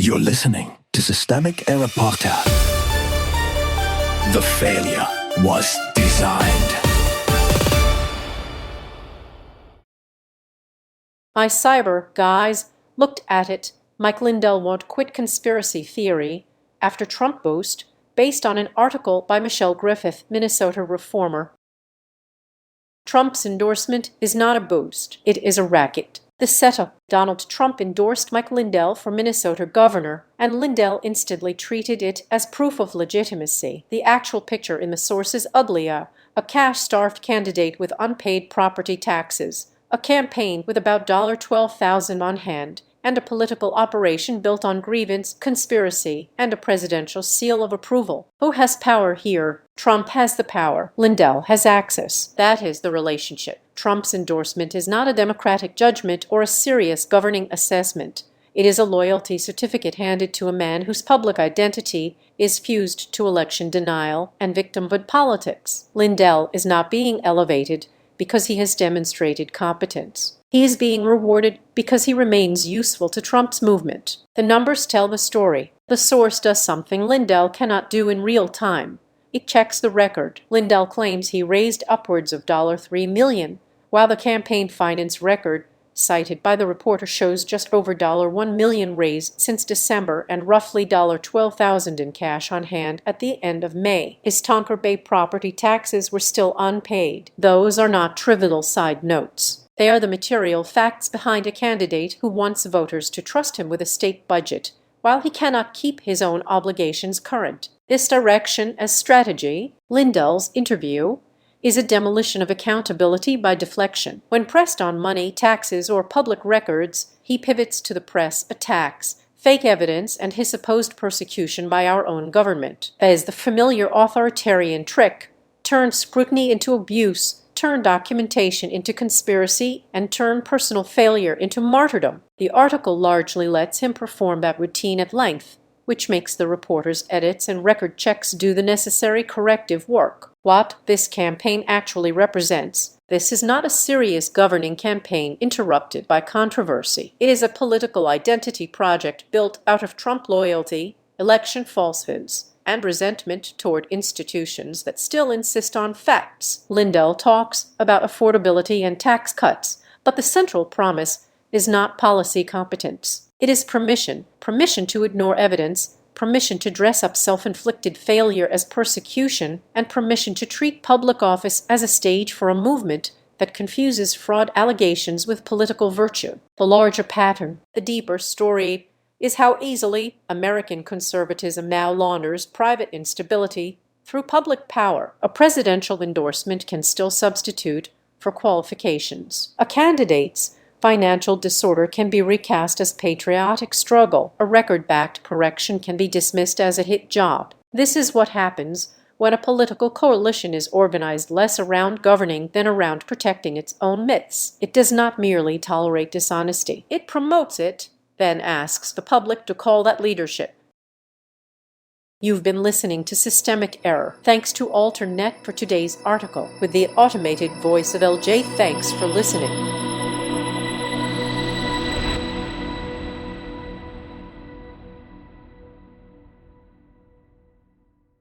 You're listening to Systemic Error Podcast. The failure was designed. My cyber guys looked at it. Mike Lindell won't quit conspiracy theory after Trump boost, based on an article by Michelle Griffith, Minnesota reformer. Trump's endorsement is not a boost, it is a racket. The setup: Donald Trump endorsed Mike Lindell for Minnesota governor, and Lindell instantly treated it as proof of legitimacy. The actual picture in the source is uglier, a cash-starved candidate with unpaid property taxes, a campaign with about $12,000 on hand, and a political operation built on grievance, conspiracy, and a presidential seal of approval. Who has power here? Trump has the power. Lindell has access. That is the relationship. Trump's endorsement is not a democratic judgment or a serious governing assessment. It is a loyalty certificate handed to a man whose public identity is fused to election denial and victimhood politics. Lindell is not being elevated because he has demonstrated competence. He is being rewarded because he remains useful to Trump's movement. The numbers tell the story. The source does something Lindell cannot do in real time. It checks the record. Lindell claims he raised upwards of $3 million, while the campaign finance record cited by the reporter shows just over $1 million raised since December and roughly $12,000 in cash on hand at the end of May. His Tonker Bay property taxes were still unpaid. Those are not trivial side notes. They are the material facts behind a candidate who wants voters to trust him with a state budget, while he cannot keep his own obligations current. This direction as strategy, Lindell's interview, is a demolition of accountability by deflection. When pressed on money, taxes, or public records, he pivots to the press, attacks, fake evidence, and his supposed persecution by our own government. That is the familiar authoritarian trick: turn scrutiny into abuse, turn documentation into conspiracy, and turn personal failure into martyrdom. The article largely lets him perform that routine at length, which makes the reporter's edits and record checks do the necessary corrective work. What this campaign actually represents: this is not a serious governing campaign interrupted by controversy. It is a political identity project built out of Trump loyalty, election falsehoods, and resentment toward institutions that still insist on facts. Lindell talks about affordability and tax cuts, but the central promise is not policy competence. It is permission to ignore evidence, permission to dress up self-inflicted failure as persecution, and permission to treat public office as a stage for a movement that confuses fraud allegations with political virtue. The larger pattern, the deeper story, is how easily American conservatism now launders private instability through public power. A presidential endorsement can still substitute for qualifications. A candidate's financial disorder can be recast as patriotic struggle. A record-backed correction can be dismissed as a hit job. This is what happens when a political coalition is organized less around governing than around protecting its own myths. It does not merely tolerate dishonesty. It promotes it, then asks the public to call that leadership. You've been listening to Systemic Error. Thanks to Alternet for today's article with the automated voice of LJ. Thanks for listening.